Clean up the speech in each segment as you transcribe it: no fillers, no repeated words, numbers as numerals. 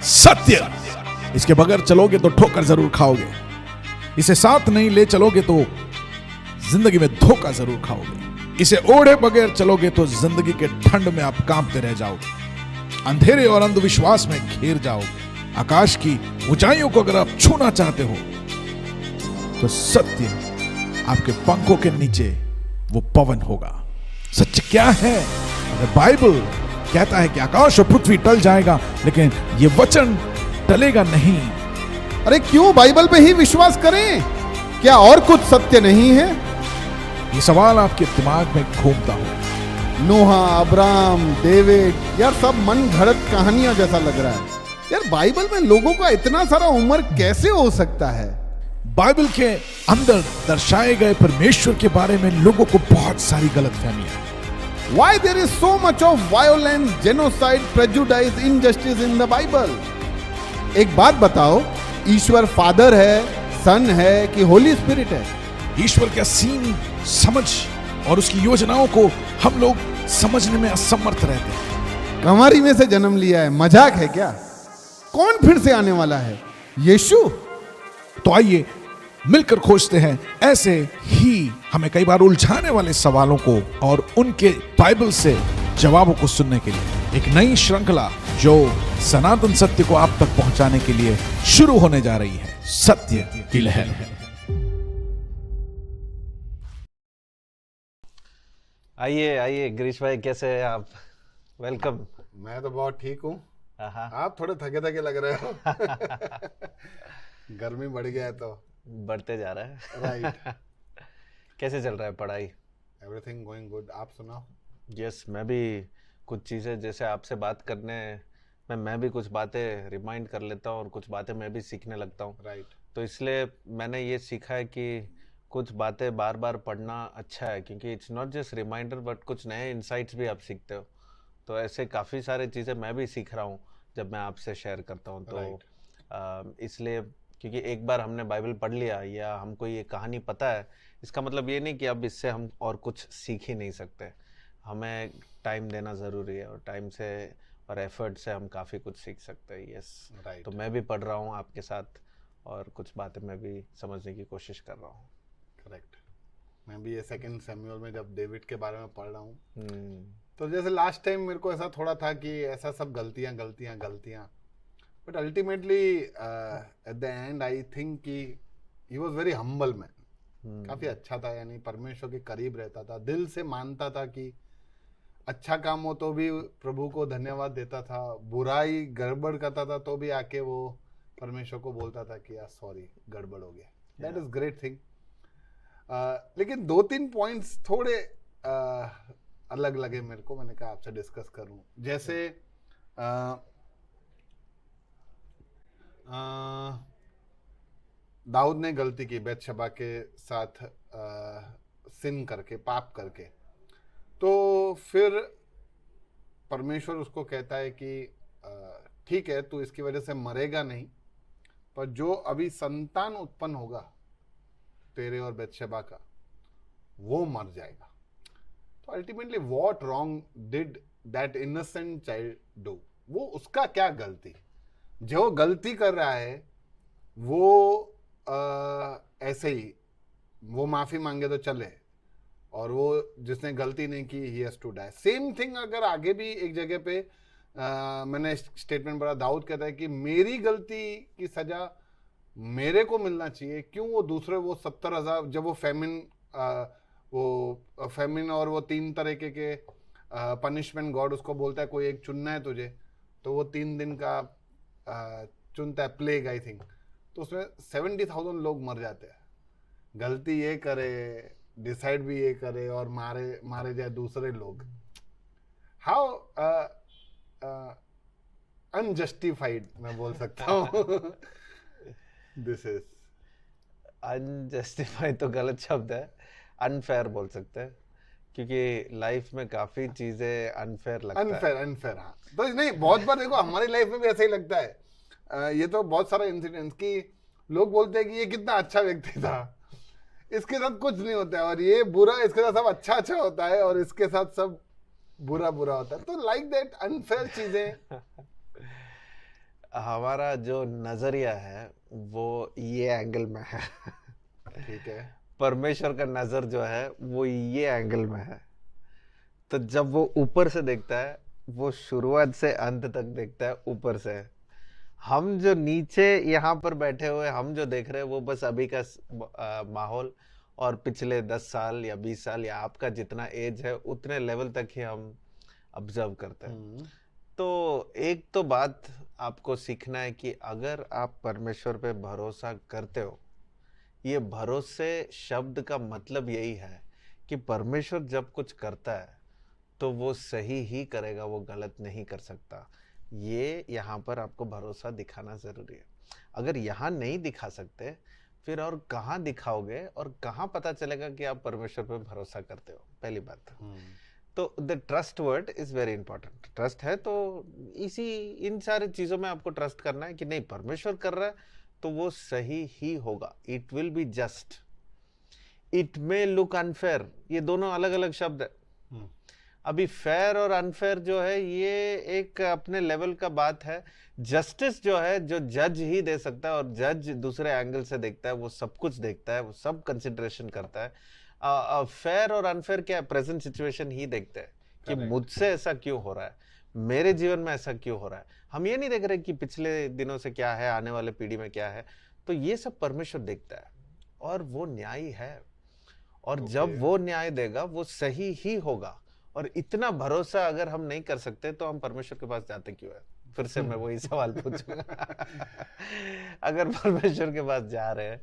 सत्य, इसके बगैर चलोगे तो ठोकर जरूर खाओगे। इसे साथ नहीं ले चलोगे तो जिंदगी में धोखा जरूर खाओगे। इसे ओढ़े बगैर चलोगे तो जिंदगी के ठंड में आप कांपते रह जाओगे, अंधेरे और अंधविश्वास में घिर जाओगे। आकाश की ऊंचाइयों को अगर आप छूना चाहते हो तो सत्य आपके पंखों के नीचे वो पवन होगा। सत्य क्या है? अगर बाइबल कहता है कि आकाश और पृथ्वी टल जाएगा लेकिन ये वचन टलेगा नहीं। अरे क्यों बाइबल पे ही विश्वास करें? क्या और कुछ सत्य नहीं है? ये सवाल आपके दिमाग में घूमता हो। नोहा, अब्राहम, डेविड, यार सब मन घड़त कहानियां जैसा लग रहा है। यार बाइबल में लोगों का इतना सारा उम्र कैसे हो सकता है? बाइबल के अंदर दर्शाए गए परमेश्वर के बारे में लोगों को बहुत सारी गलतफहमियां। Why there is so much of violence, genocide, prejudice, injustice in the Bible? एक बात बताओ, ईश्वर फादर है, सन है कि होली स्पिरिट है? ईश्वर का सीन समझ और उसकी योजनाओं को हम लोग समझने में असमर्थ रहते हैं। कमारी में से जन्म लिया है, मजाक है क्या? कौन फिर से आने वाला है? यीशु? तो आइए मिलकर खोजते हैं ऐसे ही हमें कई बार उलझाने वाले सवालों को और उनके बाइबल से जवाबों को सुनने के लिए एक नई श्रृंखला जो सनातन सत्य को आप तक पहुंचाने के लिए शुरू होने जा रही है, सत्य की लहर। आइए आइए गिरीश भाई, कैसे हैं आप? वेलकम। मैं तो बहुत ठीक हूँ। हाँ, आप थोड़े थके थके लग रहे हो। गर्मी बढ़ गया है तो बढ़ते जा रहा है। राइट। कैसे चल रहा है पढ़ाई? Everything going good. आप सुनाओ। यस, मैं भी कुछ चीज़ें जैसे आपसे बात करने में मैं भी कुछ बातें रिमाइंड कर लेता हूँ और कुछ बातें मैं भी सीखने लगता हूँ। राइट। तो इसलिए मैंने ये सीखा है कि कुछ बातें बार बार पढ़ना अच्छा है, क्योंकि it's not just reminder but कुछ नए इंसाइट्स भी आप सीखते हो। तो ऐसे काफ़ी सारे चीज़ें मैं भी सीख रहा हूँ जब मैं आपसे शेयर करता हूँ। तो इसलिए क्योंकि एक बार हमने बाइबल पढ़ लिया या हमको ये कहानी पता है, इसका मतलब ये नहीं कि अब इससे हम और कुछ सीख ही नहीं सकते। हमें टाइम देना ज़रूरी है और टाइम से और एफर्ट से हम काफ़ी कुछ सीख सकते हैं। Yes, right. तो मैं भी पढ़ रहा हूँ आपके साथ और कुछ बातें मैं भी समझने की कोशिश कर रहा हूँ। करेक्ट। मैं भी ये सेकंड सैमुअल में जब डेविड के बारे में पढ़ रहा हूँ तो जैसे लास्ट टाइम मेरे को ऐसा थोड़ा था कि ऐसा सब गलतियां गलतियां गलतियां, but ultimately at the end I think कि he was very humble man. काफी अच्छा था, यानी परमेश्वर के करीब रहता था, दिल से मानता था कि अच्छा काम हो तो भी प्रभु को धन्यवाद देता था, बुराई गड़बड़ करता था तो भी आके वो परमेश्वर को बोलता था कि यार सॉरी, गड़बड़ हो गया। That is great thing. लेकिन 2-3 पॉइंट्स थोड़े अलग लगे मेरे को, मैंने कहा आपसे डिस्कस करूं। जैसे दाऊद ने गलती की बत्शबा के साथ, सिन करके, पाप करके। तो फिर परमेश्वर उसको कहता है कि ठीक है, तू इसकी वजह से मरेगा नहीं, पर जो अभी संतान उत्पन्न होगा तेरे और बत्शबा का, वो मर जाएगा। तो ultimately what wrong did that innocent child do? वो उसका क्या गलती? जो गलती कर रहा है वो ऐसे ही वो माफी मांगे तो चले, और वो जिसने गलती नहीं की he has to die. Same thing अगर आगे भी एक जगह पे मैंने स्टेटमेंट पढ़ा, दाऊद कहता है कि मेरी गलती की सजा मेरे को मिलना चाहिए, क्यों वो दूसरे वो 70,000 जब वो फेमिन और वो 3 तरीके के पनिशमेंट गॉड उसको बोलता है कोई एक चुनना है तुझे, तो वो 3 दिन का चुनता है, प्लेग आई थिंक। तो उसमें 70,000 लोग मर जाते हैं। गलती ये करे, डिसाइड भी ये करे और मारे जाए दूसरे लोग। हाउ अनजस्टिफाइड मैं बोल सकता हूँ। दिस इज अनजस्टिफाइड तो गलत शब्द है, अनफेयर बोल सकते हैं, क्योंकि लाइफ में काफी चीजें अनफेयर लगता है। अनफेयर हाँ। तो नहीं, बहुत बार देखो हमारी लाइफ में भी ऐसा ही लगता है। ये तो बहुत सारा इंसिडेंट्स कि लोग बोलते हैं कि ये कितना अच्छा व्यक्ति था, इसके साथ कुछ नहीं होता है, और ये बुरा, इसके साथ सब अच्छा अच्छा होता है और इसके साथ सब बुरा बुरा होता है। तो लाइक दैट अनफेयर चीजें। हमारा जो नजरिया है वो ये एंगल में है। ठीक है। परमेश्वर का नजर जो है वो ये एंगल में है। तो जब वो ऊपर से देखता है, वो शुरुआत से अंत तक देखता है ऊपर से। हम जो नीचे यहाँ पर बैठे हुए हम जो देख रहे हैं वो बस अभी का माहौल और पिछले 10 साल या 20 साल या आपका जितना एज है उतने लेवल तक ही हम ऑब्जर्व करते हैं। तो एक तो बात आपको सीखना है कि अगर आप परमेश्वर पे भरोसा करते हो, ये भरोसे शब्द का मतलब यही है कि परमेश्वर जब कुछ करता है तो वो सही ही करेगा, वो गलत नहीं कर सकता। ये यहाँ पर आपको भरोसा दिखाना जरूरी है। अगर यहाँ नहीं दिखा सकते फिर और कहाँ दिखाओगे और कहाँ पता चलेगा कि आप परमेश्वर पे भरोसा करते हो? पहली बात। तो the trust word is very important. Trust है तो इन सारी चीजों में आपको ट्रस्ट करना है कि नहीं, परमेश्वर कर रहा है तो वो सही ही होगा। It will be just, it may look unfair, ये दोनों अलग अलग शब्द है। अभी फेयर और अनफेयर जो है ये एक अपने लेवल का बात है। जस्टिस जो है जो जज ही दे सकता है, और जज दूसरे एंगल से देखता है, वो सब कुछ देखता है, वो सब कंसिडरेशन करता है। फेयर और अनफेयर क्या है? प्रेजेंट सिचुएशन ही देखते हैं कि मुझसे ऐसा क्यों हो रहा है, मेरे जीवन में ऐसा क्यों हो रहा है। हम ये नहीं देख रहे कि पिछले दिनों से क्या है, आने वाले पीढ़ी में क्या है। तो ये सब परमेश्वर देखता है और वो न्यायी है, और जब वो न्याय देगा वो सही ही होगा। और इतना भरोसा अगर हम नहीं कर सकते तो हम परमेश्वर के पास जाते क्यों है? फिर से मैं वही सवाल पूछूंगा। अगर परमेश्वर के पास जा रहे हैं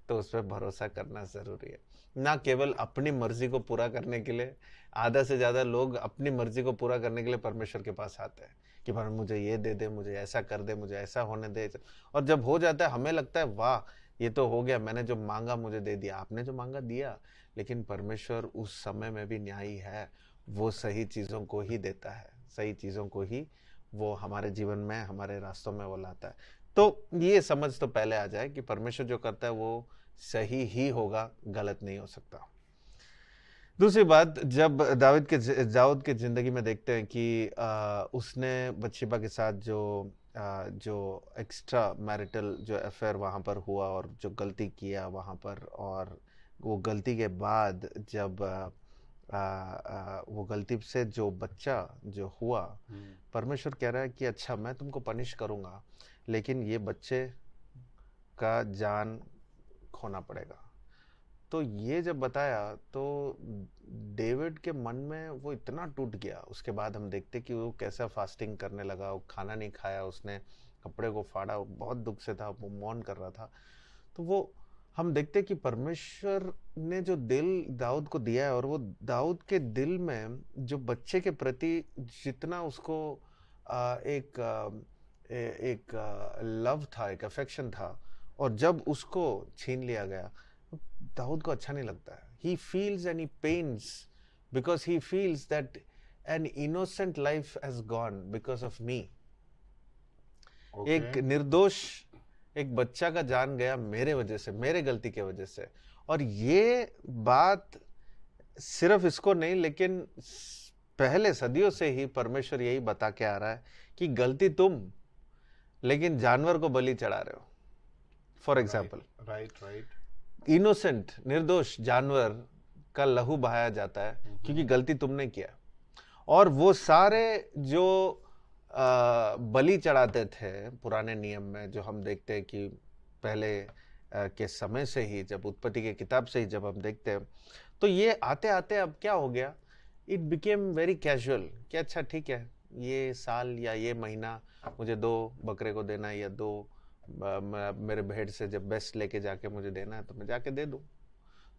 तो उस पर भरोसा करना जरूरी है, ना केवल अपनी मर्जी को पूरा करने के लिए। आधा से ज्यादा लोग अपनी मर्जी को पूरा करने के लिए परमेश्वर के पास आते हैं कि भाई मुझे ये दे दे, मुझे ऐसा कर दे, मुझे ऐसा होने दे। और जब हो जाता है हमें लगता है वाह ये तो हो गया, मैंने जो मांगा मुझे दे दिया। आपने जो मांगा दिया, लेकिन परमेश्वर उस समय में भी न्यायी है। वो सही चीजों को ही देता है, सही चीजों को ही वो हमारे जीवन में, हमारे रास्तों में वो लाता है। तो ये समझ तो पहले आ जाए कि परमेश्वर जो करता है वो सही ही होगा, गलत नहीं हो सकता। दूसरी बात, जब दाऊद के जिंदगी में देखते हैं कि उसने बत्शेबा के साथ जो एक्स्ट्रा मैरिटल जो अफेयर वहाँ पर हुआ और जो गलती किया वहाँ पर, और वो गलती के बाद जब वो गलती से जो बच्चा जो हुआ, परमेश्वर कह रहा है कि अच्छा मैं तुमको पनिश करूंगा, लेकिन ये बच्चे का जान खोना पड़ेगा। तो ये जब बताया तो डेविड के मन में वो इतना टूट गया। उसके बाद हम देखते कि वो कैसा फास्टिंग करने लगा, वो खाना नहीं खाया, उसने कपड़े को फाड़ा, वो बहुत दुख से था, वो मौन कर रहा था। तो वो हम देखते कि परमेश्वर ने जो दिल दाऊद को दिया है, और वो दाऊद के दिल में जो बच्चे के प्रति जितना उसको एक लव था, एक अफेक्शन था, और जब उसको छीन लिया गया दाऊद को अच्छा नहीं लगता है। He feels and he pains because he feels that an innocent life has gone because of me. एक निर्दोष एक बच्चा का जान गया मेरे वजह से, मेरे गलती के वजह से। और ये बात सिर्फ इसको नहीं, लेकिन पहले सदियों से ही परमेश्वर यही बता के आ रहा है कि गलती तुम, लेकिन जानवर को बलि चढ़ा रहे हो। फॉर एग्जाम्पल, राइट, इनोसेंट निर्दोष जानवर का लहू बहाया जाता है क्योंकि गलती तुमने किया। और वो सारे जो बलि चढ़ाते थे पुराने नियम में, जो हम देखते हैं कि पहले के समय से ही, जब उत्पत्ति के किताब से ही जब हम देखते हैं, तो ये आते आते अब क्या हो गया, इट बिकेम वेरी कैजुअल कि अच्छा ठीक है, ये साल या ये महीना मुझे 2 बकरे को देना है, या 2 मेरे भेड़ से जब बेस्ट लेके जाके मुझे देना है तो मैं जाके दे दूं।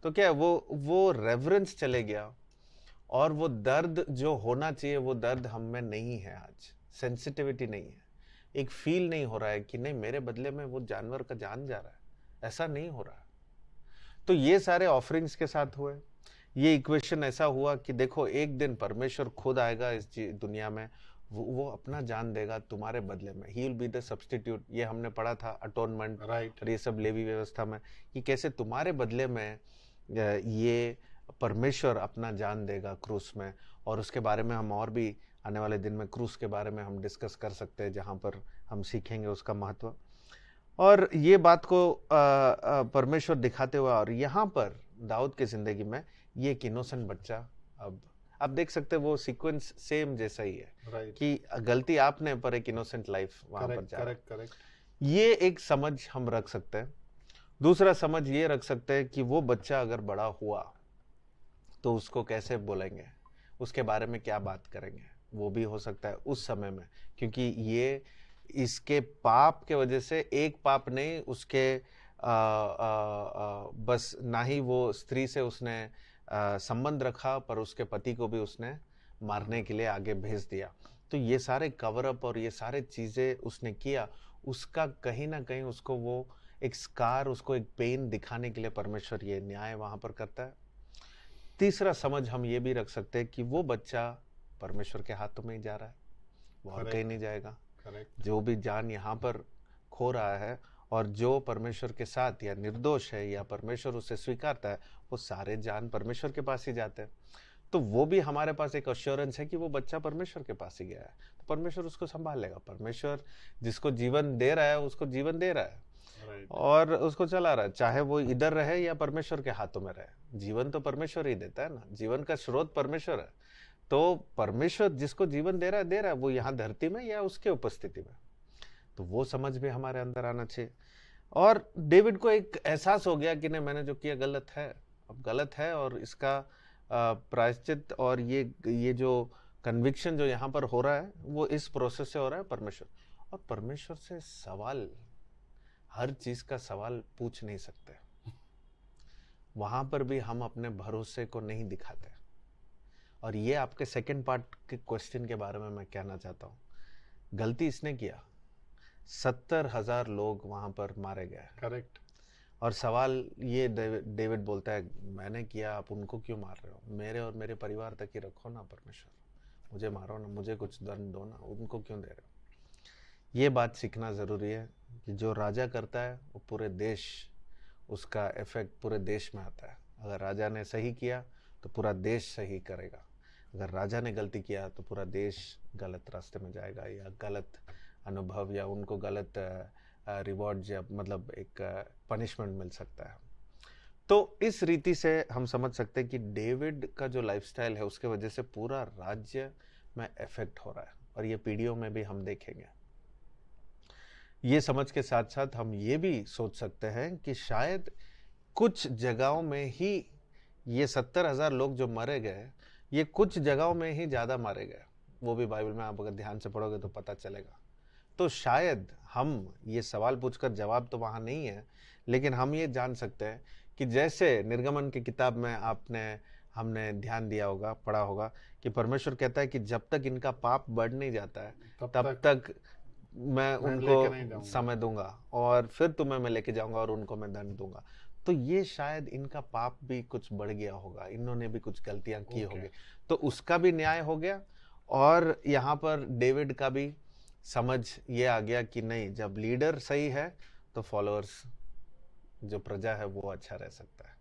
तो क्या वो रेवरेंस चले गया, और वो दर्द जो होना चाहिए वो दर्द हम में नहीं है। आज सेंसिटिविटी नहीं है, एक फील नहीं हो रहा है कि नहीं मेरे बदले में वो जानवर का जान जा रहा है, ऐसा नहीं हो रहा है। तो ये सारे ऑफरिंग्स के साथ हुए, ये इक्वेशन ऐसा हुआ कि देखो एक दिन परमेश्वर खुद आएगा इस दुनिया में, वो अपना जान देगा तुम्हारे बदले में। He will be the substitute. ये हमने पढ़ा था अटोनमेंट, राइट, और ये सब लेवी व्यवस्था में कि कैसे तुम्हारे बदले में ये परमेश्वर अपना जान देगा क्रूस में। और उसके बारे में हम और भी आने वाले दिन में क्रूस के बारे में हम डिस्कस कर सकते हैं, जहाँ पर हम सीखेंगे उसका महत्व। और ये बात को परमेश्वर दिखाते हुए, और यहाँ पर दाऊद की ज़िंदगी में ये एक इनोसेंट बच्चा, अब आप देख सकते हैं वो सीक्वेंस सेम जैसा ही है, राइट, कि गलती आपने पर एक इनोसेंट लाइफ वहाँ पर करेक्ट जा रहा है। करेक्ट करेक्ट, ये एक समझ हम रख सकते हैं। दूसरा समझ ये रख सकते हैं कि वो बच्चा अगर बड़ा हुआ तो उसको कैसे बोलेंगे, उसके बारे में क्या बात करेंगे, वो भी हो सकता है उस समय में, क्योंकि ये इसके पाप के वजह से, एक पाप नहीं, उसके बस ना ही वो स्त्री से उसने संबंध रखा, पर उसके पति को भी उसने मारने के लिए आगे भेज दिया। तो ये सारे कवर अप और ये सारे चीज़ें उसने किया, उसका कहीं ना कहीं उसको वो एक स्कार, उसको एक पेन दिखाने के लिए परमेश्वर ये न्याय वहाँ पर करता है। तीसरा समझ हम ये भी रख सकते हैं कि वो बच्चा परमेश्वर के हाथों में ही जा रहा है, वो और कहीं नहीं जाएगा। करेक्ट, जो भी जान यहाँ पर खो रहा है और जो परमेश्वर के साथ या निर्दोष है या परमेश्वर उसे स्वीकारता है, वो सारे जान परमेश्वर के पास ही जाते हैं। तो वो भी हमारे पास एक अश्योरेंस है कि वो बच्चा परमेश्वर के पास ही गया है, तो परमेश्वर उसको संभाल लेगा। परमेश्वर जिसको जीवन दे रहा है उसको जीवन दे रहा है राइट, और उसको चला रहा है, चाहे वो इधर रहे या परमेश्वर के हाथों में रहे। जीवन तो परमेश्वर ही देता है ना, जीवन का स्रोत परमेश्वर है। तो परमेश्वर जिसको जीवन दे रहा है वो यहाँ धरती में या उसके उपस्थिति में, तो वो समझ भी हमारे अंदर आना चाहिए। और डेविड को एक एहसास हो गया कि नहीं, मैंने जो किया गलत है, अब गलत है, और इसका प्रायश्चित और ये जो कन्विक्शन जो यहाँ पर हो रहा है वो इस प्रोसेस से हो रहा है परमेश्वर। और परमेश्वर से सवाल, हर चीज का सवाल पूछ नहीं सकते, वहां पर भी हम अपने भरोसे को नहीं दिखाते। और ये आपके सेकंड पार्ट के क्वेश्चन के बारे में मैं कहना चाहता हूँ। गलती इसने किया, 70,000 लोग वहां पर मारे गए, करेक्ट, और सवाल ये डेविड बोलता है, मैंने किया, आप उनको क्यों मार रहे हो? मेरे और मेरे परिवार तक ही रखो ना परमेश्वर, मुझे मारो ना, मुझे कुछ दंड दो ना, उनको क्यों दे रहे हो? ये बात सीखना ज़रूरी है कि जो राजा करता है वो पूरे देश, उसका इफेक्ट पूरे देश में आता है। अगर राजा ने सही किया तो पूरा देश सही करेगा, अगर राजा ने गलती किया तो पूरा देश गलत रास्ते में जाएगा, या गलत अनुभव या उनको गलत रिवॉर्ड या मतलब एक पनिशमेंट मिल सकता है। तो इस रीति से हम समझ सकते हैं कि डेविड का जो लाइफस्टाइल है उसके वजह से पूरा राज्य में इफेक्ट हो रहा है, और ये पीढ़ियों में भी हम देखेंगे। ये समझ के साथ साथ हम ये भी सोच सकते हैं कि शायद कुछ जगहों में ही ये 70,000 लोग जो मारे गए, ये कुछ जगहों में ही ज़्यादा मारे गए। वो भी बाइबल में आप अगर ध्यान से पढ़ोगे तो पता चलेगा। तो शायद हम ये सवाल पूछकर, जवाब तो वहाँ नहीं है, लेकिन हम ये जान सकते हैं कि जैसे निर्गमन की किताब में हमने ध्यान दिया होगा, पढ़ा होगा कि परमेश्वर कहता है कि जब तक इनका पाप बढ़ नहीं जाता है तब तक मैं लेके नहीं उनको जाऊंगा। समय दूंगा, और फिर तुम्हें मैं लेके जाऊंगा और उनको मैं दंड दूंगा। तो ये शायद इनका पाप भी कुछ बढ़ गया होगा, इन्होंने भी कुछ गलतियां की होगी, तो उसका भी न्याय हो गया। और यहाँ पर डेविड का भी समझ ये आ गया कि नहीं, जब लीडर सही है तो फॉलोअर्स, जो प्रजा है, वो अच्छा रह सकता है।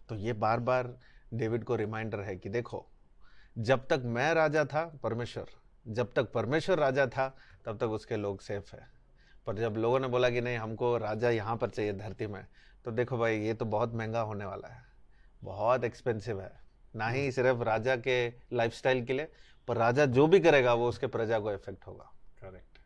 तो ये बार बार डेविड को रिमाइंडर है कि देखो, जब तक मैं राजा था परमेश्वर, जब तक परमेश्वर राजा था तब तक उसके लोग सेफ है, पर जब लोगों ने बोला कि नहीं हमको राजा यहाँ पर चाहिए धरती में, तो देखो भाई ये तो बहुत महंगा होने वाला है, बहुत एक्सपेंसिव है, ना ही सिर्फ राजा के लाइफस्टाइल के लिए, पर राजा जो भी करेगा वो उसके प्रजा को इफेक्ट होगा। करेक्ट,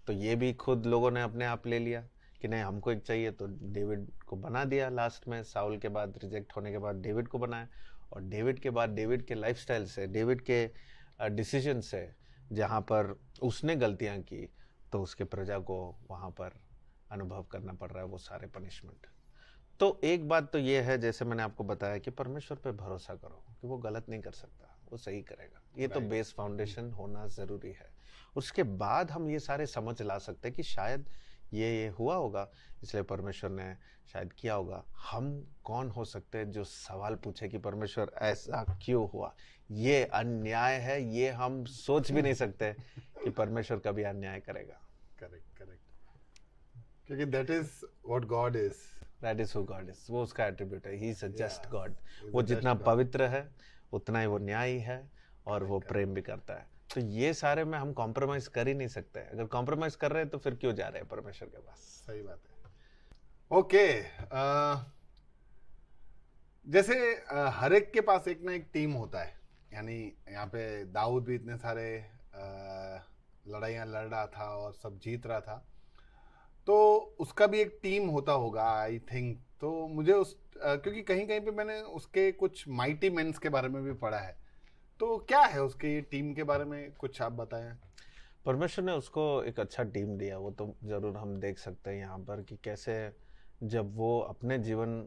तो ये भी खुद लोगों ने अपने आप ले लिया कि नहीं हमको एक चाहिए, तो डेविड को बना दिया। लास्ट में साउल के बाद, रिजेक्ट होने के बाद डेविड को बनाया, और डेविड के बाद डेविड के लाइफस्टाइल से, डेविड के डिसीजन से, जहाँ पर उसने गलतियाँ की तो उसके प्रजा को वहाँ पर अनुभव करना पड़ रहा है वो सारे पनिशमेंट। तो एक बात तो ये है, जैसे मैंने आपको बताया कि परमेश्वर पे भरोसा करो कि वो गलत नहीं कर सकता, वो सही करेगा। ये तो बेस फाउंडेशन होना ज़रूरी है। उसके बाद हम ये सारे समझ ला सकते हैं कि शायद ये हुआ होगा, इसलिए परमेश्वर ने शायद किया होगा। हम कौन हो सकते हैं जो सवाल पूछे कि परमेश्वर ऐसा क्यों हुआ? ये अन्याय है, ये हम सोच भी नहीं सकते कि परमेश्वर कभी अन्याय करेगा। करेक्ट, करेक्ट, क्योंकि that is what God is, that is who God is, वो उसका एट्रीब्यूट है। He is a just God. he's वो a जितना just God. पवित्र है उतना ही वो न्यायी है, और वो प्रेम भी करता है। तो ये सारे में हम कॉम्प्रोमाइज कर ही नहीं सकते। अगर कॉम्प्रोमाइज कर रहे हैं तो फिर क्यों जा रहे हैं परमेश्वर के पास। सही बात है। ओके, जैसे हर एक के पास एक ना एक टीम होता है, यानी यहाँ पे दाऊद भी इतने सारे लड़ाइयाँ लड़ रहा था और सब जीत रहा था, तो उसका भी एक टीम होता होगा आई थिंक। तो मुझे क्योंकि कहीं कहीं पे मैंने उसके कुछ माइटी मेंस के बारे में भी पढ़ा है, तो क्या है उसके टीम के बारे में कुछ आप बताएं। परमेश्वर ने उसको एक अच्छा टीम दिया, वो तो जरूर हम देख सकते हैं यहाँ पर कि कैसे जब वो अपने जीवन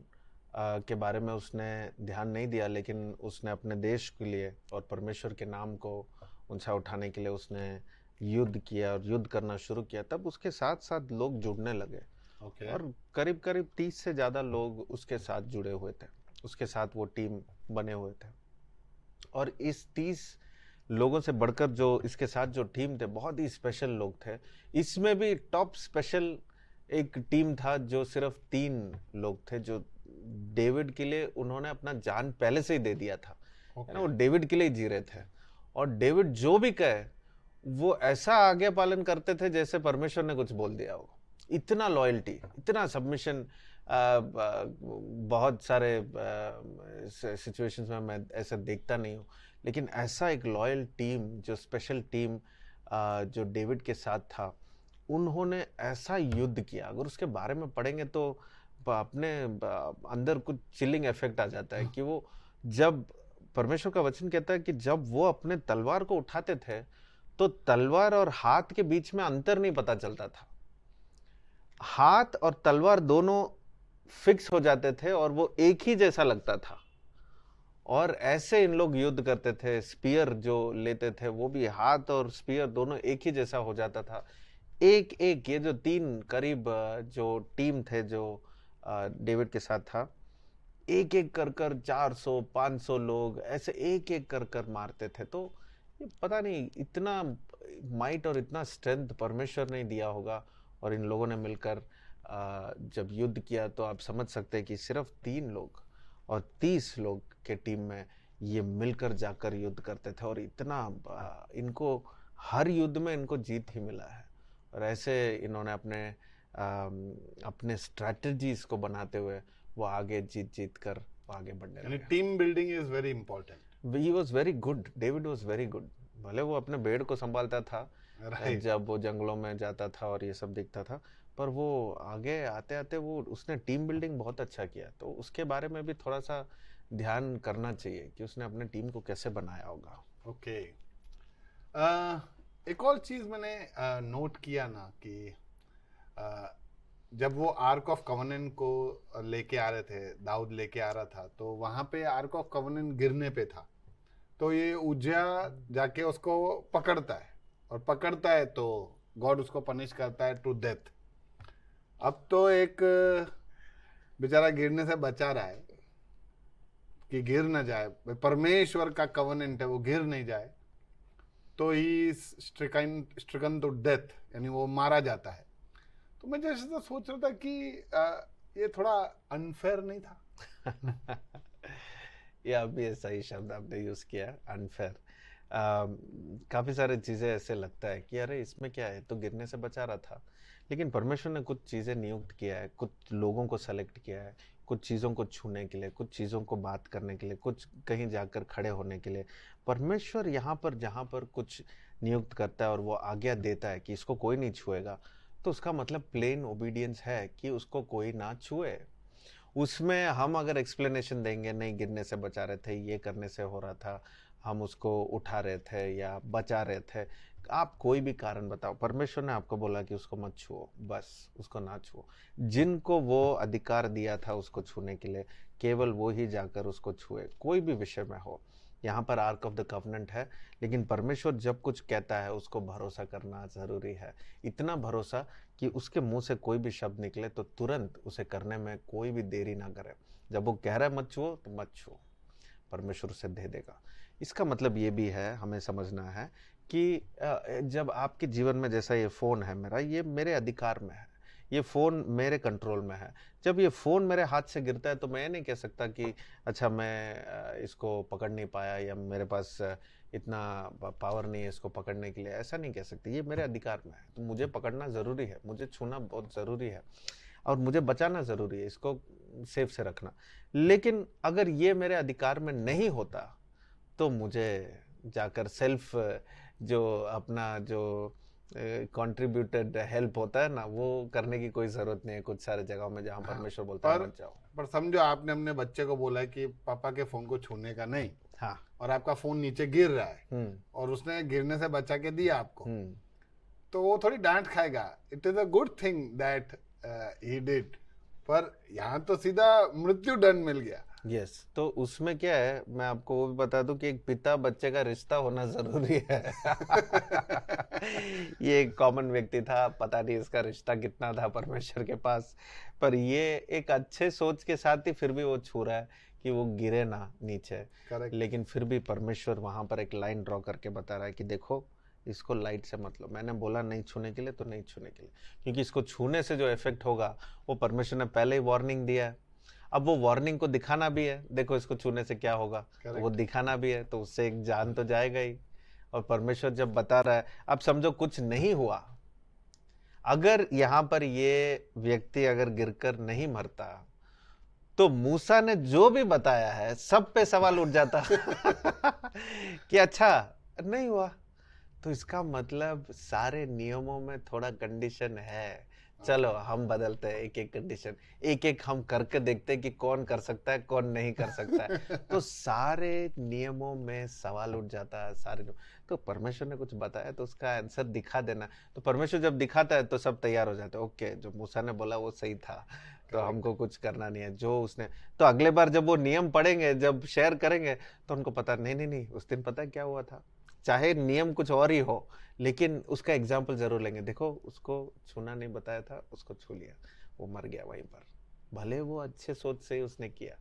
के बारे में उसने ध्यान नहीं दिया, लेकिन उसने अपने देश के लिए और परमेश्वर के नाम को ऊंचा उठाने के लिए उसने युद्ध किया और युद्ध करना शुरू किया, तब उसके साथ साथ लोग जुड़ने लगे। ओके। और करीब करीब 30 से ज़्यादा लोग उसके साथ जुड़े हुए थे, उसके साथ वो टीम बने हुए थे। और इस 30 लोगों से बढ़कर जो इसके साथ जो टीम थे, बहुत ही स्पेशल लोग थे। इसमें भी टॉप स्पेशल एक टीम था जो सिर्फ 3 लोग थे, जो डेविड के लिए उन्होंने अपना जान पहले से ही दे दिया था। है ना, वो डेविड के लिए जी रहे थे। और डेविड जो भी कहे वो ऐसा आज्ञा पालन करते थे जैसे परमेश्वर ने कुछ बोल दिया हो। इतना लॉयल्टी, इतना सबमिशन। बहुत सारे सिचुएशंस में मैं ऐसा देखता नहीं हूँ, लेकिन ऐसा एक लॉयल टीम, जो स्पेशल टीम जो डेविड के साथ था, उन्होंने ऐसा युद्ध किया। अगर उसके बारे में पढ़ेंगे तो अपने अंदर कुछ चिलिंग इफेक्ट आ जाता है कि वो, जब परमेश्वर का वचन कहता है कि जब वो अपने तलवार को उठाते थे तो तलवार और हाथ के बीच में अंतर नहीं पता चलता था। हाथ और तलवार दोनों फिक्स हो जाते थे और वो एक ही जैसा लगता था। और ऐसे इन लोग युद्ध करते थे। स्पीयर जो लेते थे वो भी हाथ और स्पीयर दोनों एक ही जैसा हो जाता था। एक एक ये जो 3 करीब जो टीम थे जो डेविड के साथ था, एक एक कर कर 400 500 लोग ऐसे एक एक कर कर मारते थे। तो ये पता नहीं इतना माइट और इतना स्ट्रेंथ परमेश्वर ने दिया होगा। और इन लोगों ने मिलकर जब युद्ध किया तो आप समझ सकते हैं कि सिर्फ 3 लोग और 30 लोग के टीम में ये मिलकर जाकर युद्ध करते थे। और इतना इनको हर युद्ध में इनको जीत ही मिला है। और ऐसे इन्होंने अपने स्ट्रैटेजीज को बनाते हुए वो आगे जीत कर आगे बढ़ने लगे। Team building is very important. He was very good. David was very good. भले वो अपने भेड़ को संभालता था जब वो जंगलों में जाता था और ये सब दिखता था, पर वो आगे आते आते वो उसने टीम बिल्डिंग बहुत अच्छा किया। तो उसके बारे में भी थोड़ा सा ध्यान करना चाहिए कि उसने अपने टीम को कैसे बनाया होगा। ओके। एक और चीज मैंने नोट किया ना कि जब वो आर्क ऑफ कवनेंट को लेके आ रहे थे, दाऊद लेके आ रहा था, तो वहां पे आर्क ऑफ कवनेंट गिरने पे था। तो ये उज्जिया जाके उसको पकड़ता है और पकड़ता है तो गॉड उसको पनिश करता है टू डेथ। अब तो एक बेचारा गिरने से बचा रहा है कि गिर ना जाए, परमेश्वर का कवनेंट है वो गिर नहीं जाए, तो ही स्ट्रिकन टू डेथ, यानी वो मारा जाता है। तो मैं जैसे तो सोच रहा था कि ये थोड़ा अनफेयर नहीं था। ये अभी ऐसा ही शब्द आपने यूज किया, अनफेयर। काफी सारी चीजें ऐसे लगता है कि अरे इसमें क्या है, तो गिरने से बचा रहा था। लेकिन परमेश्वर ने कुछ चीजें नियुक्त किया है, कुछ लोगों को सेलेक्ट किया है, कुछ चीजों को छूने के लिए, कुछ चीजों को बात करने के लिए, कुछ कहीं जाकर खड़े होने के लिए। परमेश्वर यहाँ पर जहाँ पर कुछ नियुक्त करता है और वो आज्ञा देता है कि इसको कोई नहीं छुएगा, तो उसका मतलब प्लेन ओबीडियंस है कि उसको कोई ना छुए। उसमें हम अगर एक्सप्लेनेशन देंगे, नहीं गिरने से बचा रहे थे, ये करने से हो रहा था, हम उसको उठा रहे थे या बचा रहे थे, आप कोई भी कारण बताओ, परमेश्वर ने आपको बोला कि उसको मत छुओ, बस उसको ना छुओ। जिनको वो अधिकार दिया था उसको छूने के लिए, केवल वो ही जाकर उसको छुए, कोई भी विषय में हो। यहाँ पर आर्क ऑफ द कवनेंट है, लेकिन परमेश्वर जब कुछ कहता है उसको भरोसा करना जरूरी है। इतना भरोसा कि उसके मुंह से कोई भी शब्द निकले तो तुरंत उसे करने में कोई भी देरी ना करे। जब वो कह रहा है मत छुओ तो मत छुओ, परमेश्वर उसे दे देगा। इसका मतलब ये भी है, हमें समझना है कि जब आपके जीवन में, जैसा ये फ़ोन है मेरा, ये मेरे अधिकार में है, ये फ़ोन मेरे कंट्रोल में है। जब ये फ़ोन मेरे हाथ से गिरता है तो मैं ये नहीं कह सकता कि अच्छा मैं इसको पकड़ नहीं पाया या मेरे पास इतना पावर नहीं है इसको पकड़ने के लिए, ऐसा नहीं कह सकते। ये मेरे अधिकार में है, तो मुझे पकड़ना ज़रूरी है, मुझे छूना बहुत ज़रूरी है और मुझे बचाना ज़रूरी है, इसको सेफ से रखना। लेकिन अगर ये मेरे अधिकार में नहीं होता तो मुझे जाकर सेल्फ जो अपना जो कंट्रीब्यूटेड हेल्प होता है ना, वो करने की कोई ज़रूरत नहीं है कुछ सारे जगहों में जहाँ परमेश्वर बोलता है मत जाओ। पर समझो आपने अपने बच्चे को बोला है कि पापा के फोन को छूने का नहीं, हाँ, और आपका फोन नीचे गिर रहा है और उसने गिरने से बचा के दिया आपको, तो वो थोड़ी डांट खाएगा। It is a good thing that he did, पर यहाँ तो सीधा मृत्यु दंड मिल गया। यस तो उसमें क्या है, मैं आपको वो भी बता दूं कि एक पिता बच्चे का रिश्ता होना जरूरी है। ये एक कॉमन व्यक्ति था, पता नहीं इसका रिश्ता कितना था परमेश्वर के पास, पर ये एक अच्छे सोच के साथ ही फिर भी वो छू रहा है कि वो गिरे ना नीचे। Correct. लेकिन फिर भी परमेश्वर वहां पर एक लाइन ड्रॉ करके बता रहा है कि देखो इसको लाइट से मत लो, मैंने बोला नहीं छूने के लिए तो नहीं छूने के लिए, क्योंकि इसको छूने से जो इफेक्ट होगा वो परमेश्वर ने पहले ही वार्निंग दिया है। अब वो वार्निंग को दिखाना भी है, देखो इसको छूने से क्या होगा, तो वो दिखाना भी है, तो उससे एक जान तो जाएगा ही। और परमेश्वर जब बता रहा है, अब समझो कुछ नहीं हुआ, अगर यहां पर ये व्यक्ति अगर गिरकर नहीं मरता तो मूसा ने जो भी बताया है सब पे सवाल उठ जाता कि अच्छा नहीं हुआ, तो इसका मतलब सारे नियमों में थोड़ा कंडीशन है, चलो हम बदलते हैं एक एक कंडीशन, एक एक हम करके देखते हैं कि कौन कर सकता है कौन नहीं कर सकता है। तो सारे नियमों में सवाल उठ जाता है, सारे तो परमेश्वर ने कुछ बताया तो उसका आंसर दिखा देना। तो परमेश्वर जब दिखाता है तो सब तैयार हो जाते हैं, ओके जो मूसा ने बोला वो सही था, तो हमको कुछ करना नहीं है जो उसने। तो अगले बार जब वो नियम पढ़ेंगे, जब शेयर करेंगे, तो उनको पता नहीं उस दिन पता क्या हुआ था, चाहे नियम कुछ और ही हो लेकिन उसका एग्जाम्पल जरूर लेंगे, देखो उसको छूना नहीं बताया था, उसको छू लिया, वो मर गया वहीं पर, भले वो अच्छे सोच से ही उसने किया।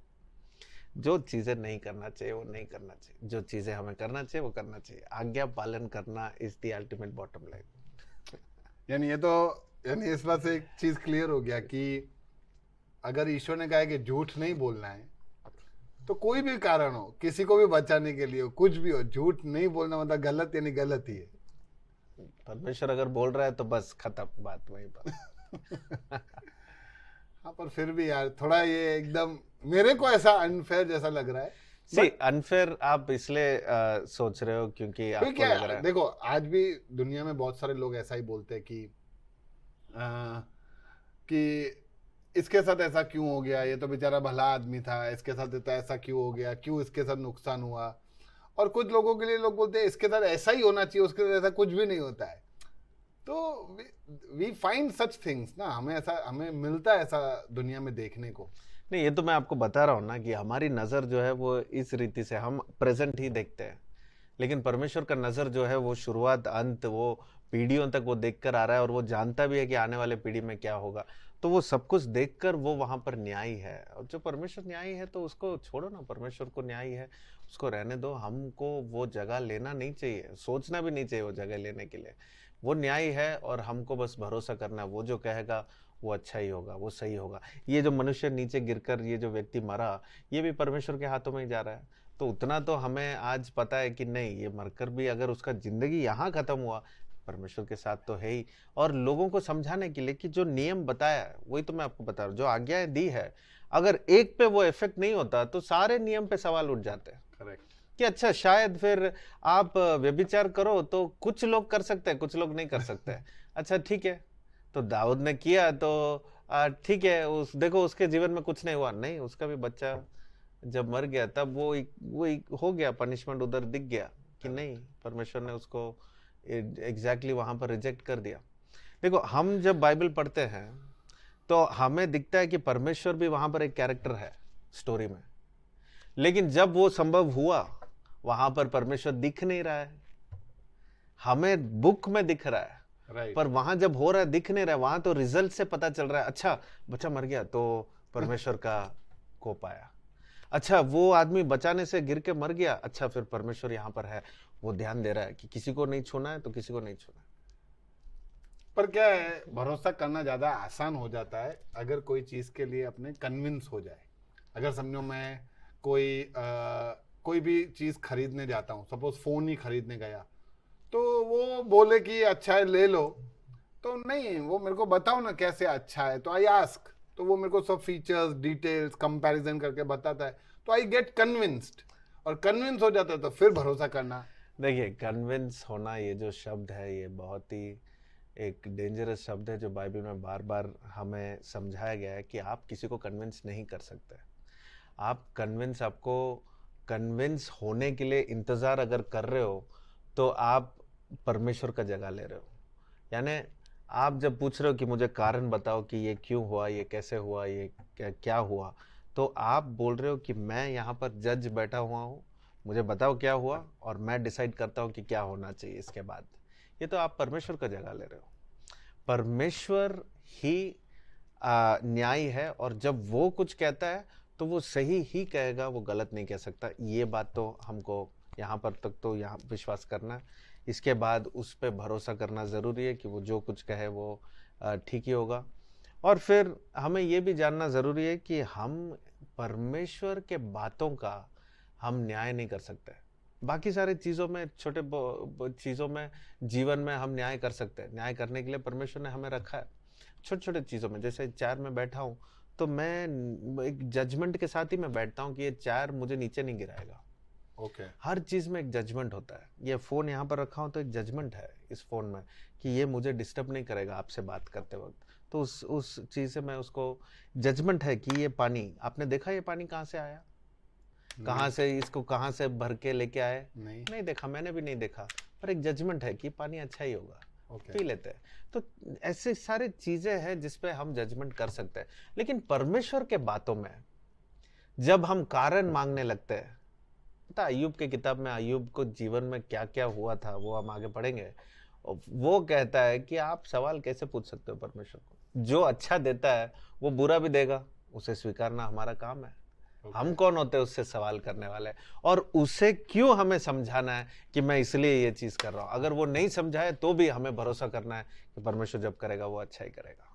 जो चीजें नहीं करना चाहिए वो नहीं करना चाहिए, जो चीजें हमें करना चाहिए वो करना चाहिए, आज्ञा पालन करना is the ultimate bottom line. यानी इस बात से एक चीज क्लियर हो गया कि अगर ईश्वर ने कहा है कि झूठ नहीं बोलना है, तो कोई भी कारण हो, किसी को भी बचाने के लिए हो, कुछ भी हो, झूठ नहीं बोलना मतलब गलत, यानी गलत ही है। परमेश्वर अगर बोल रहा है तो बस खत्म बात वहीं पर। हाँ, पर फिर भी यार थोड़ा ये एकदम मेरे को ऐसा अनफेयर जैसा लग रहा है। सी अनफेयर आप इसलिए सोच रहे हो क्योंकि आपको क्या लग रहा है, देखो आज भी दुनिया में बहुत सारे लोग ऐसा ही बोलते हैं कि इसके साथ ऐसा क्यों हो गया, ये तो बेचारा भला आदमी था, इसके साथ तो ऐसा क्यों हो गया, क्यों इसके साथ नुकसान हुआ। और कुछ लोगों के लिए लोग बोलते हैं इसके साथ ऐसा ही होना चाहिए, उसके साथ ऐसा कुछ भी नहीं होता है। तो वी फाइंड सच थिंग्स ना, हमें मिलता है ऐसा दुनिया में देखने को। नहीं ये तो मैं आपको बता रहा हूँ ना कि हमारी नज़र जो है वो इस रीति से हम प्रेजेंट ही देखते हैं, लेकिन परमेश्वर का नज़र जो है वो शुरुआत अंत वो पीढ़ियों तक वो देखकर आ रहा है, और वो जानता भी है कि आने वाले पीढ़ी में क्या होगा, तो वो सब कुछ देखकर वो वहां पर न्यायी है। और जो परमेश्वर न्यायी है तो उसको छोड़ो ना, परमेश्वर को न्यायी है उसको रहने दो, हमको वो जगह लेना नहीं चाहिए, सोचना भी नहीं चाहिए वो जगह लेने के लिए। वो न्यायी है और हमको बस भरोसा करना, वो जो कहेगा वो अच्छा ही होगा, वो सही होगा। ये जो मनुष्य नीचे गिरकर ये जो व्यक्ति मरा, ये भी परमेश्वर के हाथों में ही जा रहा है, तो उतना तो हमें आज पता है कि नहीं, ये मरकर भी अगर उसका जिंदगी यहाँ खत्म हुआ, परमेश्वर के साथ तो है ही। और लोगों को समझाने के लिए कि जो नियम बताया है वही तो मैं आपको बता रहा हूँ, जो आज्ञाएं दी है, अगर एक पे वो इफेक्ट नहीं होता तो सारे नियम पे सवाल उठ जाते हैं। करेक्ट। कि अच्छा शायद फिर आप व्यभिचार करो तो कुछ लोग कर सकते हैं, कुछ लोग नहीं कर सकते हैं। अच्छा ठीक है, तो दाऊद ने किया तो ठीक है, उस देखो उसके जीवन में कुछ नहीं हुआ, नहीं उसका भी बच्चा जब मर गया तब वो हो गया, पनिशमेंट उधर दिख गया कि नहीं, परमेश्वर ने उसको एग्जैक्टली वहां पर रिजेक्ट कर दिया। देखो हम जब बाइबल पढ़ते हैं तो हमें दिखता है कि परमेश्वर भी वहां पर एक कैरेक्टर है स्टोरी में, लेकिन जब वो संभव हुआ वहां पर परमेश्वर दिख नहीं रहा है, हमें बुक में दिख रहा है, right. पर वहां जब हो रहा है दिख नहीं रहा है, वहां तो रिजल्ट से पता चल रहा है, अच्छा बच्चा मर गया तो परमेश्वर का कोप आया, अच्छा वो आदमी बचाने से गिर के मर गया, अच्छा फिर परमेश्वर यहाँ पर है, वो ध्यान दे रहा है कि किसी को नहीं छूना है तो किसी को नहीं छूना है। पर क्या है, भरोसा करना ज्यादा आसान हो जाता है अगर कोई चीज के लिए अपने कन्विंस हो जाए। अगर समझो मैं कोई कोई भी चीज खरीदने जाता हूँ, सपोज फोन ही खरीदने गया, तो वो बोले कि अच्छा है ले लो, तो नहीं, वो मेरे को बताओ ना कैसे अच्छा है, तो आई आस्क, तो वो मेरे को सब फीचर्स डिटेल्स कंपैरिजन करके बताता है, तो आई गेट कन्विंस्ड, और कन्विंस हो जाता है तो फिर भरोसा करना। देखिए, कन्विंस होना, ये जो शब्द है ये बहुत ही एक डेंजरस शब्द है, जो बाइबल में बार बार हमें समझाया गया है कि आप किसी को कन्विंस नहीं कर सकते। आपको कन्विंस होने के लिए इंतज़ार अगर कर रहे हो तो आप परमेश्वर का जगह ले रहे हो। यानी आप जब पूछ रहे हो कि मुझे कारण बताओ कि ये क्यों हुआ, ये कैसे हुआ, ये क्या हुआ, तो आप बोल रहे हो कि मैं यहाँ पर जज बैठा हुआ हूँ, मुझे बताओ क्या हुआ और मैं डिसाइड करता हूँ कि क्या होना चाहिए इसके बाद। ये तो आप परमेश्वर का जगह ले रहे हो। परमेश्वर ही न्यायी है, और जब वो कुछ कहता है तो वो सही ही कहेगा, वो गलत नहीं कह सकता। ये बात तो हमको यहाँ पर तक तो यहाँ विश्वास करना, इसके बाद उस पर भरोसा करना ज़रूरी है कि वो जो कुछ कहे वो ठीक ही होगा। और फिर हमें ये भी जानना ज़रूरी है कि हम परमेश्वर के बातों का हम न्याय नहीं कर सकते। बाकी सारी चीज़ों में, छोटे चीज़ों में, जीवन में हम न्याय कर सकते हैं। न्याय करने के लिए परमेश्वर ने हमें रखा है। छोटे छोटे चीज़ों में, जैसे चेयर में बैठा हूँ तो मैं एक जजमेंट के साथ ही मैं बैठता हूँ कि ये चेयर मुझे नीचे नहीं गिराएगा। ओके। हर चीज़ में एक जजमेंट होता है। ये फ़ोन यहाँ पर रखा हूँ तो एक जजमेंट है इस फ़ोन में कि ये मुझे डिस्टर्ब नहीं करेगा आपसे बात करते वक्त, तो उस चीज़ से मैं उसको जजमेंट है कि ये पानी, आपने देखा ये पानी कहाँ से आया, कहाँ से इसको कहाँ से भर के लेके आए, नहीं देखा, मैंने भी नहीं देखा, पर एक जजमेंट है कि पानी अच्छा ही होगा, पी लेते हैं। तो ऐसे सारे चीज़ें हैं जिसपे हम जजमेंट कर सकते हैं। लेकिन परमेश्वर के बातों में जब हम कारण मांगने लगते हैं, पता अय्यूब के किताब में अय्यूब को जीवन में क्या क्या हुआ था वो हम आगे पढ़ेंगे। वो कहता है कि आप सवाल कैसे पूछ सकते हो परमेश्वर को, जो अच्छा देता है वो बुरा भी देगा, उसे स्वीकारना हमारा काम है। हम कौन होते हैं उससे सवाल करने वाले, और उसे क्यों हमें समझाना है कि मैं इसलिए ये चीज कर रहा हूं। अगर वो नहीं समझाए तो भी हमें भरोसा करना है कि परमेश्वर जब करेगा वो अच्छा ही करेगा।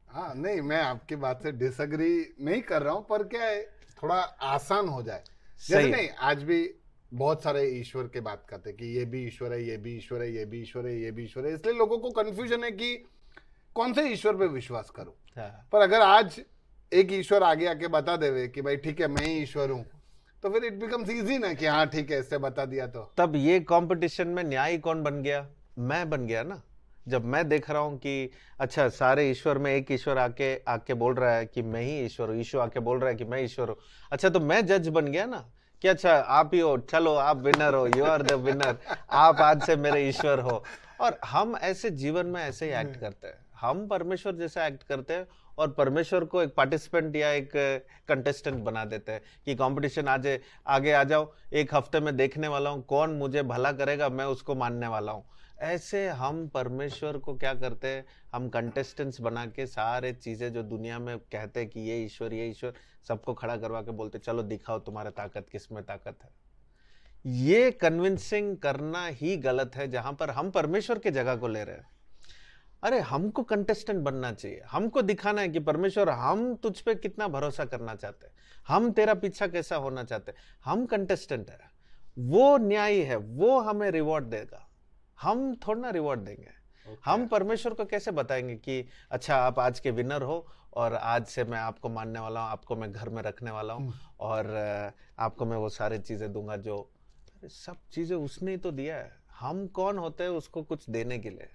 हाँ, नहीं, मैं आपकी बात से डिसएग्री नहीं कर रहा हूँ, पर क्या है, थोड़ा आसान हो जाए। जैसे नहीं, आज भी बहुत सारे ईश्वर के बात करते हैं कि ये भी ईश्वर है, ये भी ईश्वर है, ये भी ईश्वर है, ये भी ईश्वर है, इसलिए लोगों को कंफ्यूजन है कि कौन से ईश्वर पे विश्वास करूं। पर अगर आज एक ईश्वर आगे आके बता देवे कि भाई ठीक है मैं ही ईश्वर हूं, तो फिर इट बिकम्स इजी ना कि हाँ ठीक है, इससे बता दिया तो तब ये कंपटीशन में न्यायी कौन बन गया, मैं बन गया ना। जब मैं देख रहा हूं कि अच्छा सारे ईश्वर में एक ईश्वर आके बोल रहा है कि मैं ही ईश्वर हूँ, ईश्वर आके बोल रहा है कि मैं ईश्वर हूँ, अच्छा तो मैं जज बन गया ना कि अच्छा आप ही हो, चलो आप विनर हो, यू आर द विनर, आप आज से मेरे ईश्वर हो। और हम ऐसे जीवन में ऐसे ही एक्ट करते हैं, हम परमेश्वर जैसे एक्ट करते हैं और परमेश्वर को एक पार्टिसिपेंट या एक कंटेस्टेंट बना देते हैं कि कंपटीशन आगे आ जाओ, एक हफ्ते में देखने वाला हूँ, कौन मुझे भला करेगा मैं उसको मानने वाला हूँ। ऐसे हम परमेश्वर को क्या करते हैं, हम कंटेस्टेंट्स बना के सारे चीजें जो दुनिया में कहते हैं कि ये ईश्वर, सबको खड़ा करवा के बोलते चलो दिखाओ तुम्हारा ताकत, किस में ताकत है। ये कन्विंसिंग करना ही गलत है, जहां पर हम परमेश्वर के जगह को ले रहे हैं। अरे हमको कंटेस्टेंट बनना चाहिए, हमको दिखाना है कि परमेश्वर हम तुझ पे कितना भरोसा करना चाहते हैं, हम तेरा पीछा कैसा होना चाहते हैं। हम कंटेस्टेंट है, वो न्यायी है, वो हमें रिवॉर्ड देगा, हम थोड़ा ना रिवॉर्ड देंगे। हम परमेश्वर को कैसे बताएंगे कि अच्छा आप आज के विनर हो और आज से मैं आपको मानने वाला हूँ, आपको मैं घर में रखने वाला हूँ और आपको मैं वो सारी चीजें दूंगा जो सब चीजें उसने ही तो दिया है। हम कौन होते हैं उसको कुछ देने के लिए,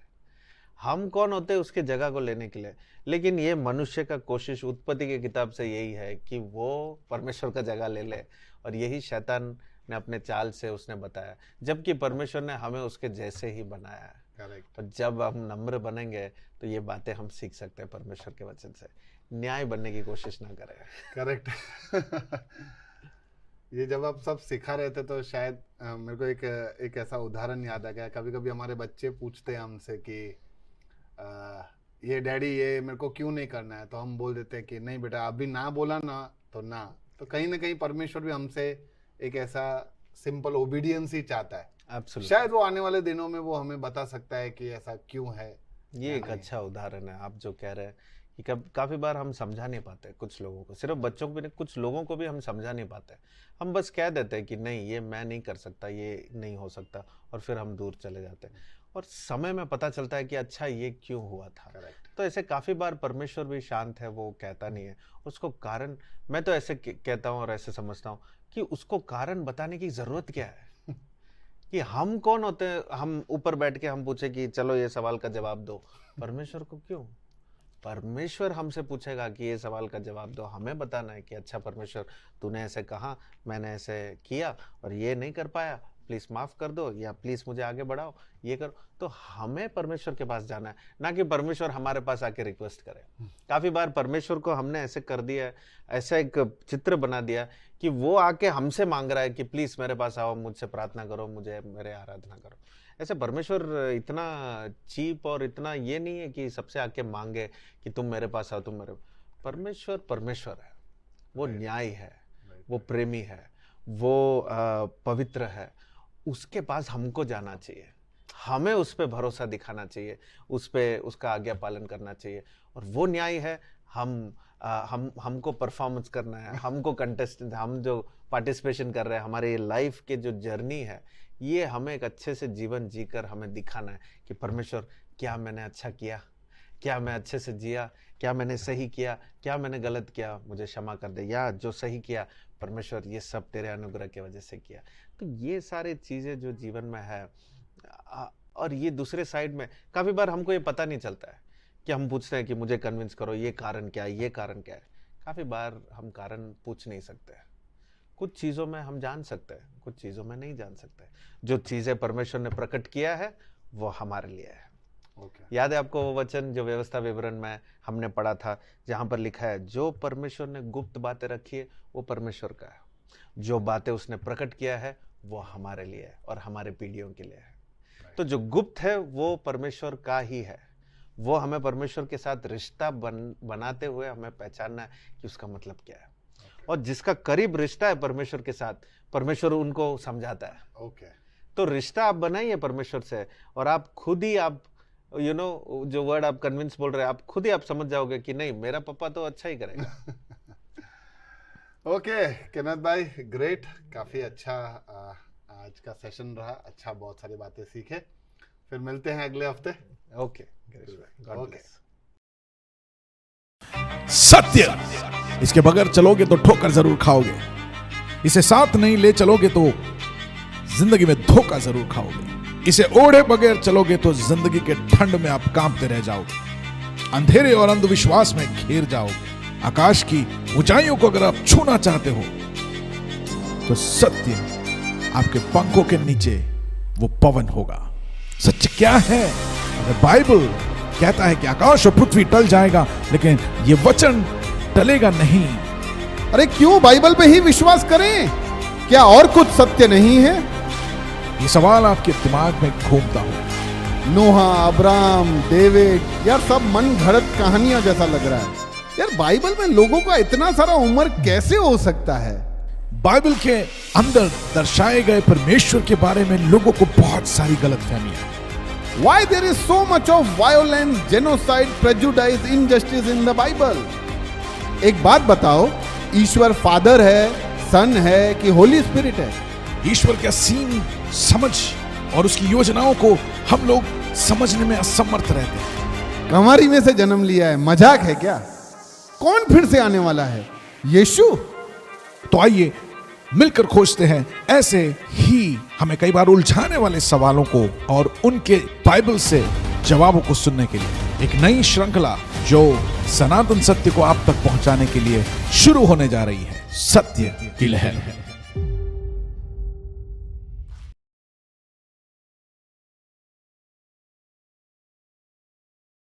हम कौन होते हैं उसके जगह को लेने के लिए। लेकिन ये मनुष्य का कोशिश उत्पत्ति की किताब से यही है कि वो परमेश्वर का जगह ले ले, और यही शैतान ने अपने चाल से उसने बताया, जबकि परमेश्वर ने हमें उसके जैसे ही बनाया है। करेक्ट। और जब हम नम्र बनेंगे तो ये बातें हम सीख सकते हैं परमेश्वर के वचन से। न्याय बनने की कोशिश ना करें। करेक्ट। ये जब आप सब सिखा रहे थे तो शायद मेरे को एक ऐसा उदाहरण याद आ गया। कभी कभी हमारे बच्चे पूछते हैं हमसे कि ये डैडी ये मेरे को क्यों नहीं करना है, तो हम बोल देते हैं कि नहीं बेटा, अभी ना बोला ना तो ना। तो कहीं ना कहीं परमेश्वर भी हमसे एक ऐसा सिंपल ओबीडियंस ही चाहता है। Absolutely. शायद वो आने वाले दिनों में वो हमें बता सकता है कि ऐसा क्यों है। ये एक अच्छा उदाहरण है आप जो कह रहे हैं कि काफ़ी बार हम समझा नहीं पाते कुछ लोगों को, सिर्फ बच्चों को भी नहीं, कुछ लोगों को भी हम समझा नहीं पाते। हम बस कह देते हैं कि नहीं ये मैं नहीं कर सकता, ये नहीं हो सकता, और फिर हम दूर चले जाते हैं। और समय में पता चलता है कि अच्छा ये क्यों हुआ था। तो ऐसे काफ़ी बार परमेश्वर भी शांत है, वो कहता नहीं है। उसको कारण, मैं तो ऐसे कहता हूँ और ऐसे समझता हूँ कि उसको कारण बताने की ज़रूरत क्या है। कि हम कौन होते हैं, हम ऊपर बैठ के हम पूछे कि चलो ये सवाल का जवाब दो। परमेश्वर को क्यों? परमेश्वर हमसे पूछेगा कि ये सवाल का जवाब दो। हमें बताना है कि अच्छा परमेश्वर, तूने ऐसे कहा, मैंने ऐसे किया और ये नहीं कर पाया, प्लीज़ माफ़ कर दो, या प्लीज़ मुझे आगे बढ़ाओ, ये करो। तो हमें परमेश्वर के पास जाना है, ना कि परमेश्वर हमारे पास आके रिक्वेस्ट करे। काफ़ी बार परमेश्वर को हमने ऐसे कर दिया है, ऐसा एक चित्र बना दिया कि वो आके हमसे मांग रहा है कि प्लीज़ मेरे पास आओ, मुझसे प्रार्थना करो, मुझे मेरे आराधना करो। ऐसे परमेश्वर इतना चीप और इतना ये नहीं है कि सबसे आके मांगे कि तुम मेरे पास आओ, तुम मेरे। परमेश्वर परमेश्वर है, वो न्याय है, वो प्रेमी है, वो पवित्र है। उसके पास हमको जाना चाहिए, हमें उस पर भरोसा दिखाना चाहिए, उस पर उसका आज्ञा पालन करना चाहिए। और वो न्याय है, हमको परफॉर्मेंस करना है, हमको कंटेस्ट, हम जो पार्टिसिपेशन कर रहे हैं, हमारे लाइफ के जो जर्नी है, ये हमें एक अच्छे से जीवन जीकर हमें दिखाना है कि परमेश्वर क्या मैंने अच्छा किया, क्या मैं अच्छे से जिया, क्या मैंने सही किया, क्या मैंने गलत किया, मुझे क्षमा कर दे, या जो सही किया परमेश्वर ये सब तेरे अनुग्रह की वजह से किया। तो ये सारी चीज़ें जो जीवन में है, और ये दूसरे साइड में काफ़ी बार हमको ये पता नहीं चलता है कि हम पूछते हैं कि मुझे कन्विंस करो, ये कारण क्या है, ये कारण क्या है। काफ़ी बार हम कारण पूछ नहीं सकते। कुछ चीज़ों में हम जान सकते हैं, कुछ चीज़ों में नहीं जान सकते। जो चीज़ें परमेश्वर ने प्रकट किया है वो हमारे लिए है। याद है आपको वो वचन जो व्यवस्था विवरण में हमने पढ़ा था, जहाँ पर लिखा है जो परमेश्वर ने गुप्त बातें रखी है वो परमेश्वर का है, जो बातें उसने प्रकट किया है वो हमारे लिए है और हमारे पीढ़ियों के लिए है। तो जो गुप्त है वो परमेश्वर का ही है, वो हमें परमेश्वर के साथ रिश्ता बनाते हुए हमें पहचानना है कि उसका मतलब क्या है। और जिसका करीब रिश्ता है परमेश्वर के साथ, परमेश्वर उनको समझाता है। तो रिश्ता आप बनाइए परमेश्वर से, और आप खुद ही आप जो वर्ड आप कन्विंस बोल रहे हैं, आप खुद ही आप समझ जाओगे कि नहीं मेरा पापा तो अच्छा ही करेगा। ओके केनथ भाई, ग्रेट, काफी अच्छा आज का सेशन रहा, अच्छा, बहुत सारी बातें सीखे। फिर मिलते हैं अगले हफ्ते। ओके, सत्य, इसके बगैर चलोगे तो ठोकर जरूर खाओगे, इसे साथ नहीं ले चलोगे तो जिंदगी में धोखा जरूर खाओगे, इसे ओढ़े बगैर चलोगे तो जिंदगी के ठंड में आप कांपते रह जाओगे, अंधेरे और अंधविश्वास में घिर जाओगे। आकाश की ऊंचाइयों को अगर आप छूना चाहते हो तो सत्य आपके पंखों के नीचे वो पवन होगा। सत्य क्या है? अगर बाइबल कहता है कि आकाश और पृथ्वी टल जाएगा लेकिन ये वचन टलेगा नहीं। अरे क्यों बाइबल पे ही विश्वास करें? क्या और कुछ सत्य नहीं है? ये सवाल आपके दिमाग में घूमता हो। नोहा, अब्राहम, डेविड, यार सब मन घड़त कहानियां जैसा लग रहा है। यार बाइबल में लोगों का इतना सारा उम्र कैसे हो सकता है? बाइबल के अंदर दर्शाए गए परमेश्वर के बारे में लोगों को बहुत सारी गलतफहमियां। Why there is so much of violence, genocide, prejudice, injustice in the Bible? एक बात बताओ, ईश्वर फादर है, सन है कि होली स्पिरिट है? ईश्वर का सीन समझ और उसकी योजनाओं को हम लोग समझने में असमर्थ रहते हैं। कमारी में से जन्म लिया है, मजाक है क्या? कौन फिर से आने वाला है? यीशु? तो आइए मिलकर खोजते हैं ऐसे ही हमें कई बार उलझाने वाले सवालों को और उनके बाइबल से जवाबों को सुनने के लिए एक नई श्रृंखला जो सनातन सत्य को आप तक पहुंचाने के लिए शुरू होने जा रही है, सत्य की लहर।